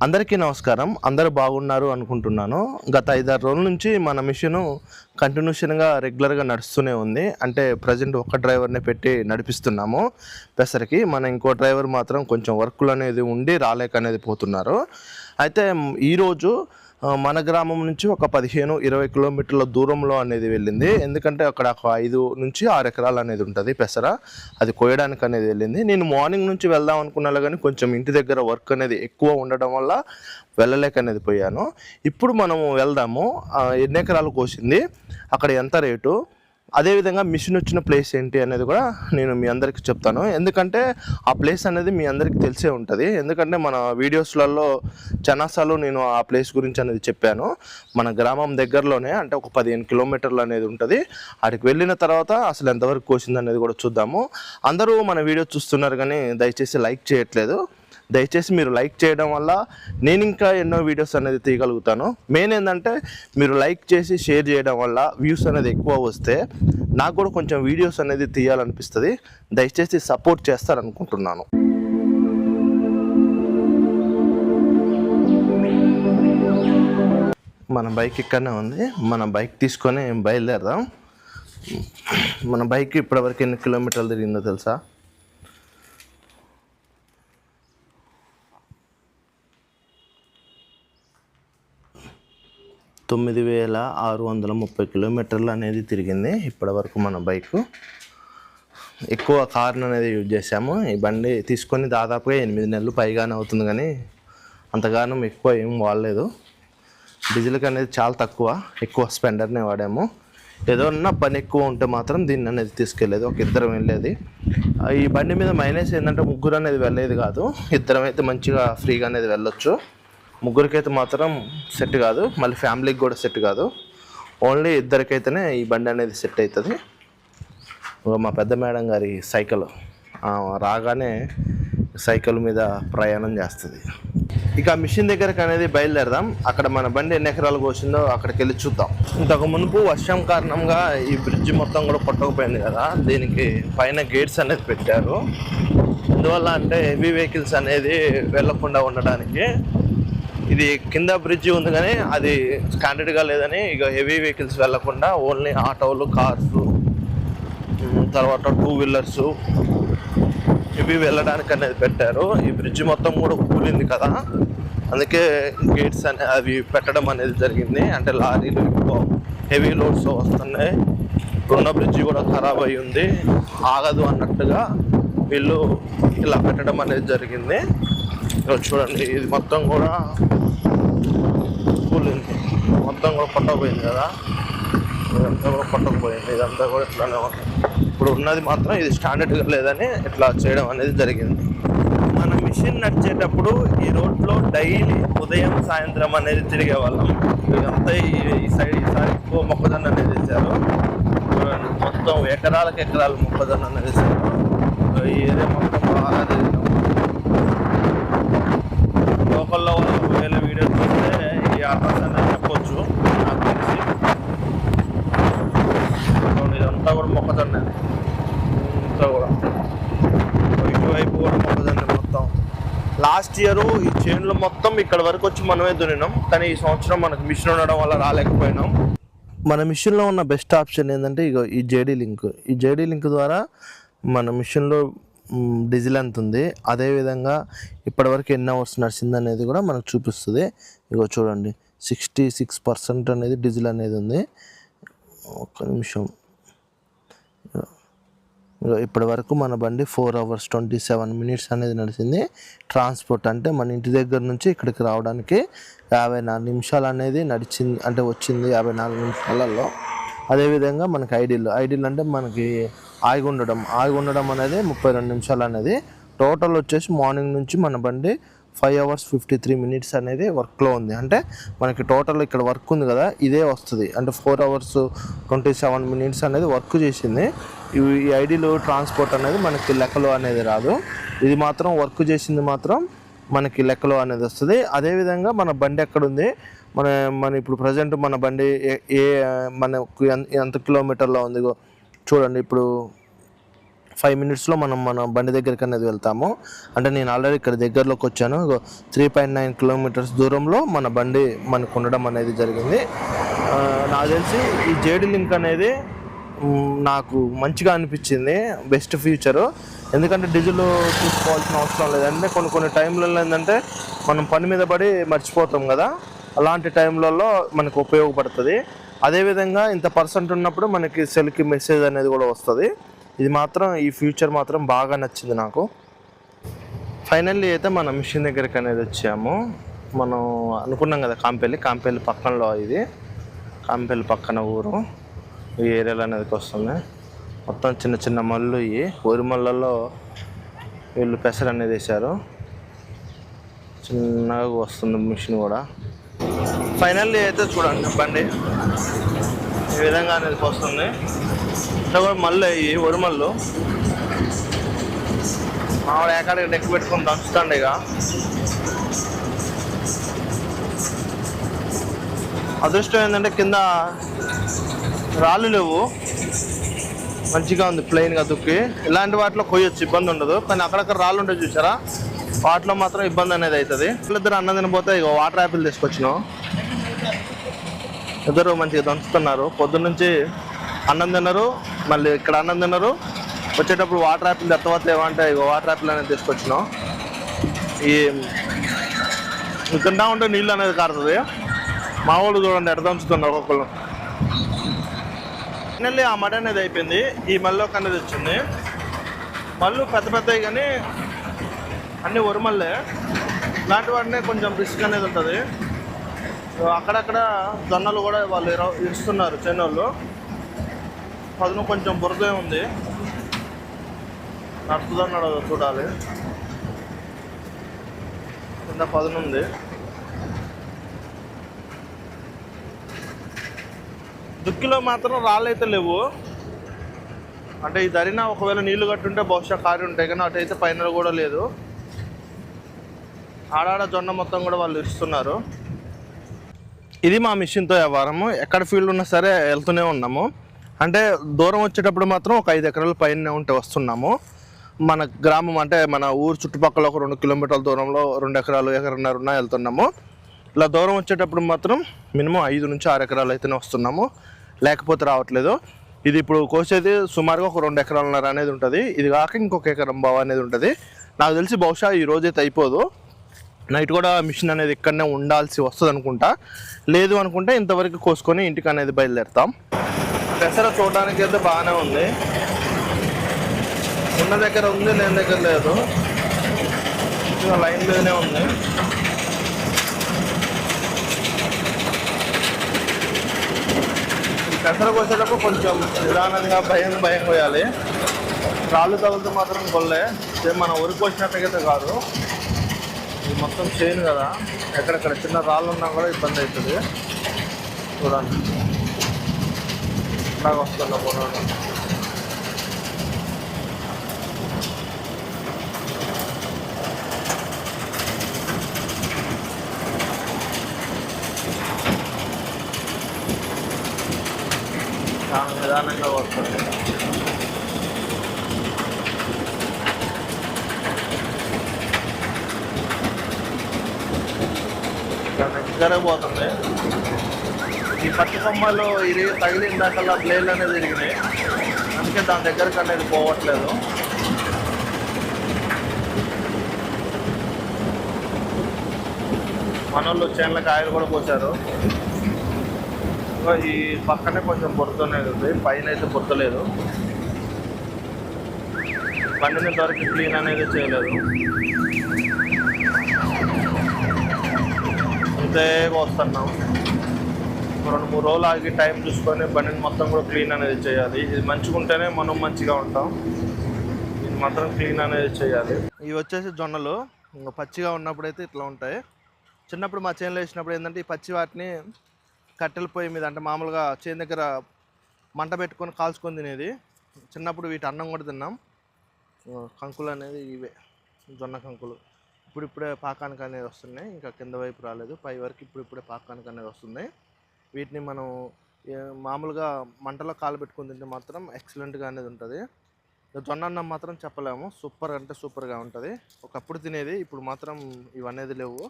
అందరికీ నమస్కారం. అందరూ బాగున్నారు అనుకుంటున్నాను. గత 5-6 రోజుల నుంచి మన మిషను కంటిన్యూషన్గా రెగ్యులర్గా నడుస్తూనే ఉంది. అంటే ప్రజెంట్ ఒక డ్రైవర్ని పెట్టి నడిపిస్తున్నాము పెసరకి. మన ఇంకో డ్రైవర్ మాత్రం కొంచెం వర్కులు అనేది ఉండి రాలేక అనేది పోతున్నారు. అయితే ఈరోజు మన గ్రామం నుంచి ఒక 15-20 కిలోమీటర్ల దూరంలో అనేది వెళ్ళింది. ఎందుకంటే అక్కడ ఒక 5 నుంచి 6 ఎకరాలు అనేది ఉంటుంది పెసర. అది కోయడానికి అనేది వెళ్ళింది. నేను మార్నింగ్ నుంచి వెళ్దాం అనుకున్నా కానీ కొంచెం ఇంటి దగ్గర వర్క్ అనేది ఎక్కువ ఉండడం వల్ల వెళ్ళలేక అనేది పోయాను. ఇప్పుడు మనము వెళ్దాము. ఎన్ని ఎకరాలు కోసింది, అక్కడ ఎంత రేటు, అదేవిధంగా మిషన్ వచ్చిన ప్లేస్ ఏంటి అనేది కూడా నేను మీ అందరికీ చెప్తాను. ఎందుకంటే ఆ ప్లేస్ అనేది మీ అందరికీ తెలిసే ఉంటుంది. ఎందుకంటే మన వీడియోస్లలో చాలాసార్లు నేను ఆ ప్లేస్ గురించి అనేది చెప్పాను. మన గ్రామం దగ్గరలోనే, అంటే ఒక 15 కిలోమీటర్లు అనేది ఉంటుంది. అక్కడికి వెళ్ళిన తర్వాత అసలు ఎంతవరకు కోసింది అనేది కూడా చూద్దాము. అందరూ మన వీడియో చూస్తున్నారు కానీ దయచేసి లైక్ చేయట్లేదు. దయచేసి మీరు లైక్ చేయడం వల్ల నేను ఇంకా ఎన్నో వీడియోస్ అనేది తీయగలుగుతాను. మెయిన్ ఏంటంటే మీరు లైక్ చేసి షేర్ చేయడం వల్ల వ్యూస్ అనేది ఎక్కువ వస్తే నాకు కూడా కొంచెం వీడియోస్ అనేది తీయాలనిపిస్తుంది. దయచేసి సపోర్ట్ చేస్తారనుకుంటున్నాను. మన బైక్ ఇక్కడనే ఉంది. మన బైక్ తీసుకొని బయలుదేరదాం. మన బైక్ ఇప్పటివరకు ఎన్ని కిలోమీటర్లు తిరిగిందో తెలుసా? 9630 కిలోమీటర్లు అనేది తిరిగింది ఇప్పటివరకు మన బైకు. ఎక్కువ కార్ను అనేది యూజ్ చేసాము. ఈ బండి తీసుకొని దాదాపుగా 8 నెలలు పైగానే అవుతుంది కానీ అంతగానం ఎక్కువ ఏం వాడలేదు. డీజిల్కి అనేది చాలా ఎక్కువ స్పెండర్నే వాడాము. ఏదన్నా పని ఎక్కువ ఉంటే మాత్రం దీన్ని అనేది తీసుకెళ్ళేది. ఒక ఇద్దరం వెళ్ళేది. ఈ బండి మీద మైనస్ ఏంటంటే ముగ్గురు అనేది వెళ్ళేది కాదు. ఇద్దరం అయితే మంచిగా ఫ్రీగా అనేది వెళ్ళొచ్చు. ముగ్గురికైతే మాత్రం సెట్ కాదు, మళ్ళీ ఫ్యామిలీకి కూడా సెట్ కాదు. ఓన్లీ ఇద్దరికైతేనే ఈ బండి అనేది సెట్ అవుతుంది. మా పెద్ద మేడం గారి సైకిల్ రాగానే సైకిల్ మీద ప్రయాణం చేస్తుంది. ఇక మిషన్ దగ్గరకు అనేది బయలుదేరదాం. అక్కడ మన బండి ఎన్ని ఎకరాలు కోసిందో అక్కడికి వెళ్ళి చూద్దాం. ఇంతకు మునుపు వర్షం కారణంగా ఈ బ్రిడ్జ్ మొత్తం కూడా కొట్టకపోయింది కదా, దీనికి పైన గేట్స్ అనేది పెట్టారు. ఎందువల్ల అంటే హెవీ వెహికల్స్ అనేది వెళ్లకుండా ఉండడానికి. ఇది కింద బ్రిడ్జి ఉంది కానీ అది స్టాండర్డ్గా లేదని ఇక హెవీ వెహికల్స్ వెళ్లకుండా ఓన్లీ ఆటోలు, కార్సు, తర్వాత 2 వీలర్సు ఇవి వెళ్ళడానికి అనేది పెట్టారు. ఈ బ్రిడ్జి మొత్తం కూడా కూలింది కదా, అందుకే గేట్స్ అవి పెట్టడం అనేది జరిగింది. అంటే లారీలు ఎక్కువ హెవీ లోడ్స్ వస్తున్నాయి. ఉన్న బ్రిడ్జి కూడా ఖరాబ్ అయి ఉంది, ఆగదు అన్నట్టుగా వీళ్ళు ఇలా పెట్టడం అనేది జరిగింది. చూడండి, ఇది మొత్తం కూడా కూలింది, మొత్తం కూడా పట్టకపోయింది కదా, ఇదంతా కూడా పట్టకపోయింది. ఇదంతా కూడా ఇట్లానే ఉంది. ఇప్పుడు ఉన్నది మాత్రం ఇది స్టాండర్డ్గా లేదని ఇట్లా చేయడం అనేది జరిగింది. మన మిషన్ నడిచేటప్పుడు ఈ రోడ్లో డైలీ ఉదయం సాయంత్రం అనేది తిరిగే వాళ్ళం. ఇదంతా ఈ సైడ్ ఈసారి ఎక్కువ మొక్కజొన్న అనేది వేసారు. మొత్తం ఎకరాలు మొక్కజొన్న అనేది వేసారు. ఈ ఏరియా మొత్తం బాగా తిరిగినాం. లోకల్లో ఒకవేళ వీడియో చూస్తే ఈ అడ్రస్ అనేది చెప్పొచ్చు. నాకు తెలిసి ఇదంతా కూడా మొక్కజొన్న, ఇంతా కూడా ఇటువైపు కూడా మొక్కజొన్న మొత్తం. లాస్ట్ ఇయర్ ఈ చేనులు మొత్తం ఇక్కడ వరకు వచ్చి మనమే దున్నినాం, కానీ ఈ సంవత్సరం మనకు మిషన్ ఉండడం వల్ల రాలేకపోయినాం. మన మిషన్లో ఉన్న బెస్ట్ ఆప్షన్ ఏంటంటే ఇగో ఈ జేడీ లింక్. ఈ జేడీ లింక్ ద్వారా మన మిషన్లో డీజిల్ ఎంత ఉంది, అదేవిధంగా ఇప్పటివరకు ఎన్ని అవర్స్ నడిచింది అనేది కూడా మనకు చూపిస్తుంది. ఇగో చూడండి, 66% అనేది డీజిల్ అనేది ఉంది. ఒక్క నిమిషం. ఇప్పటి వరకు మన బండి 4 hours 27 minutes అనేది నడిచింది. ట్రాన్స్పోర్ట్ అంటే మన ఇంటి దగ్గర నుంచి ఇక్కడికి రావడానికి 54 నిమిషాలు అనేది నడిచింది, అంటే వచ్చింది 54 నిమిషాలలో. అదేవిధంగా మనకి ఐడిల్ అంటే మనకి ఆగి ఉండడం అనేది 32 నిమిషాలు అనేది. టోటల్ వచ్చేసి మార్నింగ్ నుంచి మన బండి 5 hours 53 minutes అనేది వర్క్లో ఉంది. అంటే మనకి టోటల్ ఇక్కడ వర్క్ ఉంది కదా, ఇదే వస్తుంది. అంటే 4 hours 27 minutes అనేది వర్క్ చేసింది. ఈ ఐడిలో ట్రాన్స్పోర్ట్ అనేది మనకి లెక్కలో అనేది రాదు. ఇది మాత్రం వర్క్ చేసింది మాత్రం మనకి లెక్కలో అనేది వస్తుంది. అదేవిధంగా మన బండి ఎక్కడుంది, మన ఇప్పుడు ప్రజెంట్ మన బండి మనకు ఎంత కిలోమీటర్లో ఉంది చూడండి. ఇప్పుడు 5 మినిట్స్లో మనం మన బండి దగ్గరికి అనేది వెళ్తాము. అంటే నేను ఆల్రెడీ ఇక్కడ దగ్గరలోకి వచ్చాను. 3.9 కిలోమీటర్స్ దూరంలో మన బండి మనకు ఉండడం అనేది జరిగింది. నాకు తెలిసి ఈ జేడీ లింక్ అనేది నాకు మంచిగా అనిపించింది, బెస్ట్ ఫీచరు. ఎందుకంటే డీజిల్ తీసుకోవాల్సిన అవసరం లేదంటే కొన్ని టైంలలో ఏంటంటే మనం పని మీద పడి మర్చిపోతాం కదా, అలాంటి టైంలలో మనకు ఉపయోగపడుతుంది. అదేవిధంగా ఇంత పర్సెంట్ ఉన్నప్పుడు మనకి సెల్కి మెసేజ్ అనేది కూడా వస్తుంది. ఇది మాత్రం ఈ ఫ్యూచర్ మాత్రం బాగా నచ్చింది నాకు. ఫైనల్లీ అయితే మన మిషన్ దగ్గరికి అనేది వచ్చాము. మనం అనుకున్నాం కదా కాంపల్లి పక్కనలో, ఇది కాంపల్లి పక్కన ఊరు, ఈ ఏరియాలో అనేది వస్తుంది. మొత్తం చిన్న చిన్న మళ్ళు, ఈ ఊరి మళ్ళల్లో వీళ్ళు పెసరు అనేది వేశారు. చిన్నగా వస్తుంది మిషన్ కూడా. ఫైనల్లీ అయితే చూడండి బండి ఈ విధంగా అనేది వస్తుంది. ఇట్లా కూడా మళ్ళీ ఈ ఒరిమల్లు మామిడ ఎక్కడికి డెక్కు పెట్టుకొని దంచుతాండి. ఇక అదృష్టం ఏంటంటే కింద రాళ్ళు లేవు, మంచిగా ఉంది ప్లెయిన్గా దుక్కి. ఇలాంటి వాటిలో కొయ్యొచ్చు, ఇబ్బంది ఉండదు. కానీ అక్కడక్కడ రాళ్ళు ఉంటాయి చూసారా, వాటిలో మాత్రం ఇబ్బంది అనేది అవుతుంది. వీళ్ళిద్దరు అన్నం తినపోతే ఇక వాటర్ యాపిల్ తీసుకొచ్చినాం. ఇద్దరు మంచిగా దంచుతున్నారు. పొద్దున్నుంచి అన్నం తిన్నారు, మళ్ళీ ఇక్కడ అన్నం తిన్నారు. వచ్చేటప్పుడు వాటర్ యాపిల్ ఎత్తవట్లేమంటే ఇక వాటర్ యాపిల్ అనేది తీసుకొచ్చినాం. ఈ తింటా ఉంటే నీళ్ళు అనేది కారుతుంది. మా వాళ్ళు చూడండి ఎట్ట దంచుతున్నారు ఒక్కొక్కరు. ఫైనల్లీ ఆ మడ అనేది అయిపోయింది. ఈ మళ్ళొక అనేది వచ్చింది. మళ్ళు పెద్దవి కానీ అన్నీ ఒరిమల్లే. ఇలాంటి వాటినే కొంచెం రిస్క్ అనేది ఉంటుంది. అక్కడక్కడ జొన్నలు కూడా వాళ్ళు ఇస్తున్నారు చేనోళ్ళు. పదును కొంచెం బురదే ఉంది, నడుస్తుందన్నాడు చూడాలి. కింద పదును ఉంది. దుక్కిలో మాత్రం రాళ్ళైతే లేవు. అంటే ఈ ధరిన ఒకవేళ నీళ్లు కట్టుంటే బహుశా కారి ఉంటాయి, కానీ అటైతే పైన కూడా లేదు. ఆడాడ జొన్న మొత్తం కూడా వాళ్ళు ఇస్తున్నారు. ఇది మా మిషన్తో వ్యవహారము. ఎక్కడ ఫీల్డ్ ఉన్నా సరే వెళ్తూనే ఉన్నాము. అంటే దూరం వచ్చేటప్పుడు మాత్రం ఒక 5 ఎకరాల పైన ఉంటే వస్తున్నాము. మన గ్రామం అంటే మన ఊరు చుట్టుపక్కల ఒక 2 కిలోమీటర్ల దూరంలో 2 ఎకరాలు, ఎకరన్నర ఉన్నా వెళ్తున్నాము. ఇలా దూరం వచ్చేటప్పుడు మాత్రం మినిమం 5 నుంచి 6 ఎకరాలు అయితేనే వస్తున్నాము, లేకపోతే రావట్లేదు. ఇది ఇప్పుడు కోసేది సుమారుగా ఒక 2 ఎకరాలన్నర అనేది ఉంటుంది. ఇది కాక ఇంకొక ఎకరం బావ అనేది ఉంటుంది. నాకు తెలిసి బహుశా ఈ రోజైతే అయిపోదు. నైట్ కూడా మిషన్ అనేది ఇక్కడనే ఉండాల్సి వస్తుంది అనుకుంటా. లేదు అనుకుంటే ఇంతవరకు కోసుకొని ఇంటికి అనేది బయలుదేరుతాం. పెసర చూడడానికి అయితే బాగానే ఉంది. ఉన్న దగ్గర ఉంది, లేని దగ్గర లేదు. లైన్ మీదనే ఉంది. పెసర కోసేటప్పుడు కొంచెం నిదానంగా భయం పోయాలి. రాళ్ళు తగులుతూ మాత్రం కొల్లే. మనం ఉరికి కోసినట్టుగైతే కాదు. ఇది మొత్తం చేను కదా, ఎక్కడెక్కడ చిన్న రాళ్ళు ఉన్నా కూడా ఇబ్బంది అవుతుంది. చూడండి ఇలాగ వస్తున్నా పొలాలు. చాలా నిదానంగా వస్తుంది. దగ్గరే పోతుంది. ఈ పత్తి కొమ్మలు ఇది తగిలిందాకల్లా బ్లేడ్లు అనేది తిరిగినాయి, అందుకే దాని దగ్గరకు అనేది పోవట్లేదు. మనోళ్ళు చేనుల కాయలు కూడా పోసారు. ఈ పక్కనే కొంచెం బురదనేది ఉంది, పైన అయితే బురదలేదు. బండిని ఇంతవరకు క్లీన్ అనేది చేయలేదు. అంతే వస్తున్నాం. 2-3 రోజులు ఆగి టైం చూసుకొని బండిని మొత్తం కూడా క్లీన్ అనేది చేయాలి. ఇది మంచిగా ఉంటేనే మనం మంచిగా ఉంటాం. ఇది మాత్రం క్లీన్ అనేది చేయాలి. ఇవి వచ్చేసి జొన్నలు ఇంకా పచ్చిగా ఉన్నప్పుడైతే ఇట్లా ఉంటాయి. చిన్నప్పుడు మా చేనులో వేసినప్పుడు ఏంటంటే ఈ పచ్చి వాటిని కట్టెల పొయ్యి మీద, అంటే మామూలుగా చేను దగ్గర మంట పెట్టుకొని కాల్చుకొని తినేది. చిన్నప్పుడు వీటి అన్నం కూడా తిన్నాం. కంకులు అనేది ఇవే జొన్న కంకులు. ఇప్పుడిప్పుడే పాకానికి అనేది వస్తున్నాయి, ఇంకా కింద వైపు రాలేదు, పై వరకు ఇప్పుడిప్పుడే పాకానికి అనేది వస్తున్నాయి. వీటిని మనం మామూలుగా మంటలో కాలు పెట్టుకొని తింటే మాత్రం ఎక్సలెంట్గా అనేది ఉంటుంది. జొన్న అన్నం మాత్రం చెప్పలేము, సూపర్ అంటే సూపర్గా ఉంటుంది. ఒకప్పుడు తినేది, ఇప్పుడు మాత్రం ఇవన్నీ లేవు.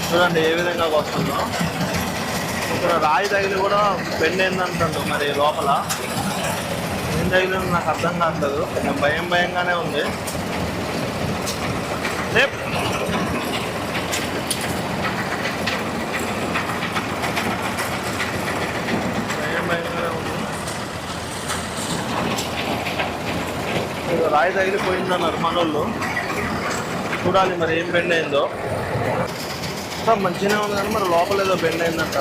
చూడండి ఏ విధంగా వస్తుందో. ఇక్కడ రాయి తగిలి కూడా పెండ్ ఏందంటుండ్రు, మరి లోపల ఏం తగిలిందో నాకు అర్థం కావట్లేదు. కొంచెం భయంగానే ఉంది. భయంగానే ఉంది. రాయి తగిలిపోయిందన్నారు మనోళ్ళు. చూడాలి మరి ఏం బెండ్ అయిందో. మంచిగానే ఉంది కానీ మరి లోపల ఏదో బెండ్ అయిందంట.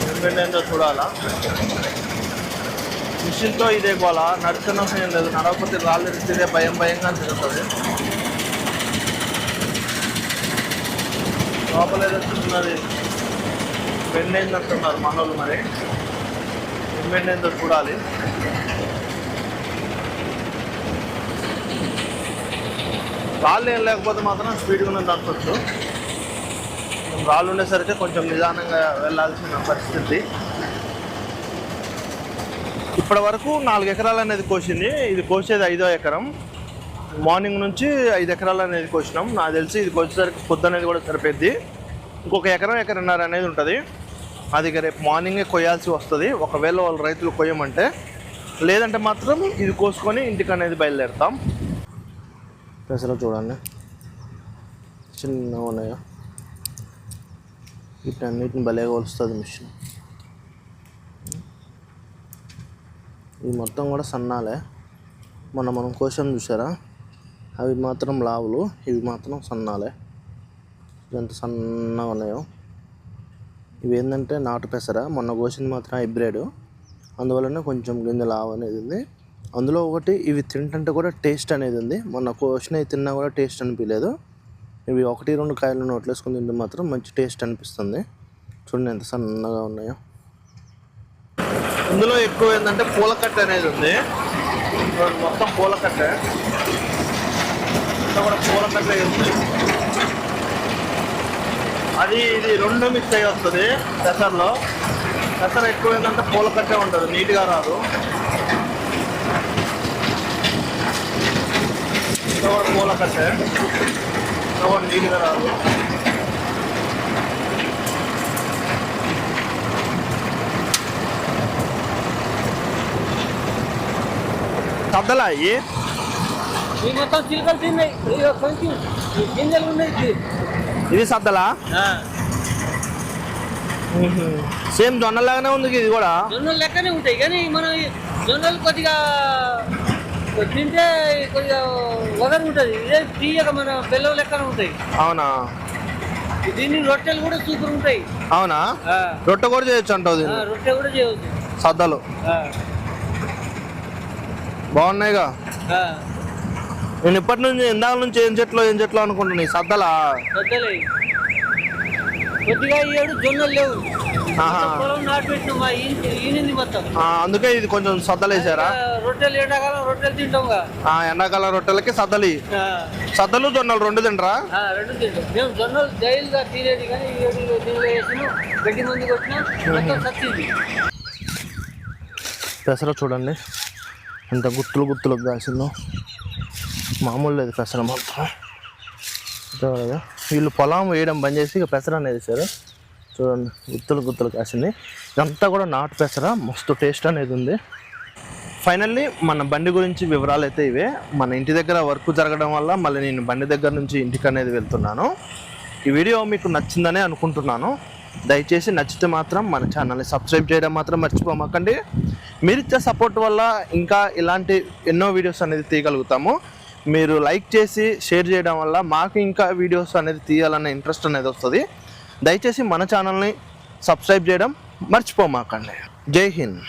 ఏం బెండ్ అయిందో చూడాలా. మిషన్తో ఇదే పోలా, నడుచున్న ఏం లేదు. నడవకపోతే రాళ్ళు ఎరిస్తే భయంగా తిరుగుతుంది. లోపల ఏదో చిన్నది బెండ్ అయిందంటున్నారు మనోళ్ళు. మరి ఏం బెండ్ అయిందో చూడాలి. రాళ్ళు ఏం లేకపోతే మాత్రం స్పీడ్గా నడపచ్చు. రాళ్ళు ఉండేసరికి కొంచెం నిదానంగా వెళ్ళాల్సిన పరిస్థితి. ఇప్పటి వరకు 4 ఎకరాలు అనేది కోసింది. ఇది కోసేది 5వ ఎకరం. మార్నింగ్ నుంచి 5 ఎకరాలు అనేది కోసినాం. నాకు తెలిసి ఇది కోసేసరికి పొద్దు అనేది కూడా సరిపోద్ది. ఇంకొక ఎకరం అనేది ఉంటుంది. అది రేపు మార్నింగే కొయ్యాల్సి వస్తుంది, ఒకవేళ వాళ్ళు రైతులు కొయ్యమంటే. లేదంటే మాత్రం ఇది కోసుకొని ఇంటికి అనేది బయలుదేరుతాం. పెసలు చూడండి చిన్నగా ఉన్నాయో. వీటన్నిటిని భలేగా వలుస్తుంది మిషన్. ఇవి మొత్తం కూడా సన్నాలే. మనం కోసం చూసారా, అవి మాత్రం లావులు, ఇవి మాత్రం సన్నాలే. ఎంత సన్నగా ఉన్నాయో. ఇవి ఏంటంటే నాటు పెసర. మొన్న కోసింది మాత్రం హైబ్రిడ్, అందువలన కొంచెం గింజ లావు అనేది ఉంది. అందులో ఒకటి ఇవి తింటుంటే కూడా టేస్ట్ అనేది ఉంది. మొన్న కోసినవి తిన్నా కూడా టేస్ట్ అనిపించలేదు. ఇవి 1-2 కాయలు నోట్లేసుకుని తింటే మాత్రం మంచి టేస్ట్ అనిపిస్తుంది. చూడండి ఎంత సన్నగా ఉన్నాయో. ఇందులో ఎక్కువ ఏంటంటే పూలకట్ట అనేది ఉంది. మొత్తం పూలకట్టే, ఇంత కూడా పూలకట్టే ఉంది. అది ఇది 2 మిక్స్ అయ్యి వస్తుంది పెసర్లో. పెసర ఎక్కువ ఏంటంటే పూలకట్టే ఉంటుంది, నీట్గా రాదు. పూలకట్టే నీట్గా రాదు. సద్దలా అయ్యి మొత్తం చిలుకలు తిన్నాయి, గింజలు ఉన్నాయి. ఇది సద్దలా సేమ్ జొన్నలాగానే ఉంది. ఇది కూడా జొన్నలు లెక్కనే ఉంటాయి, కానీ మనం జొన్నలు కొద్దిగా తింటే కొద్దిగా వగరు ఉంటుంది. ఇదే తీయక మన బెల్లం లెక్కనే ఉంటాయి. అవునా? దీన్ని రొట్టెలు కూడా సూపర్ ఉంటాయి. అవునా? రొట్టె కూడా చేయొచ్చు అంటావు? రొట్టె కూడా చేయవచ్చు. సద్దలు బాగున్నాయిగా. నేను ఇప్పటి నుంచి ఇందాక నుంచి ఏం చెట్లు అనుకుంటున్నా. ఈ సద్దలా సద్దలే. కొద్దిగా 7 జొన్నలు లేవు, నాటు పెట్టినా ఈనింది మొత్తం. అందుకే ఇది కొంచెం సద్దలేసారా? రొట్టెలు ఎండాకాలం రొట్టెలు తింటాంగా. ఎండాకాలం రొట్టెలకి సద్దలు. సద్దలు జొన్నలు 2 తింటారా? 2 తింటాం మేము. జొన్నలు జైలుగా తినేది, కానీ దీనిలో వేసిన గడ్డి మంది కొట్టినా మొత్తం సత్తింది. పెసర చూడండి ఎంత గుత్తులు కాసిందో. మామూలు లేదు పెసర మాత్రం. వీళ్ళు పొలం వేయడం బంద్ చేసి ఇక పెసర అనేది వేసారు. చూడండి గుత్తులు కాసింది. ఇదంతా కూడా నాటు పెసర, మస్తు టేస్ట్ అనేది ఉంది. ఫైనల్లీ మన బండి గురించి వివరాలు అయితే ఇవే. మన ఇంటి దగ్గర వర్క్ జరగడం వల్ల మళ్ళీ నేను బండి దగ్గర నుంచి ఇంటికి అనేది వెళ్తున్నాను. ఈ వీడియో మీకు నచ్చిందనే అనుకుంటున్నాను. దయచేసి నచ్చితే మాత్రం మన ఛానల్ని సబ్స్క్రైబ్ చేయడం మాత్రం మర్చిపోమాకండి. మీరు ఇచ్చే సపోర్ట్ వల్ల ఇంకా ఇలాంటి ఎన్నో వీడియోస్ అనేది తీయగలుగుతాము. మీరు లైక్ చేసి షేర్ చేయడం వల్ల మాకు ఇంకా వీడియోస్ అనేది తీయాలనే ఇంట్రెస్ట్ అనేది వస్తుంది. దయచేసి మన ఛానల్ని సబ్స్క్రైబ్ చేయడం మర్చిపోమాకండి. జై హింద్.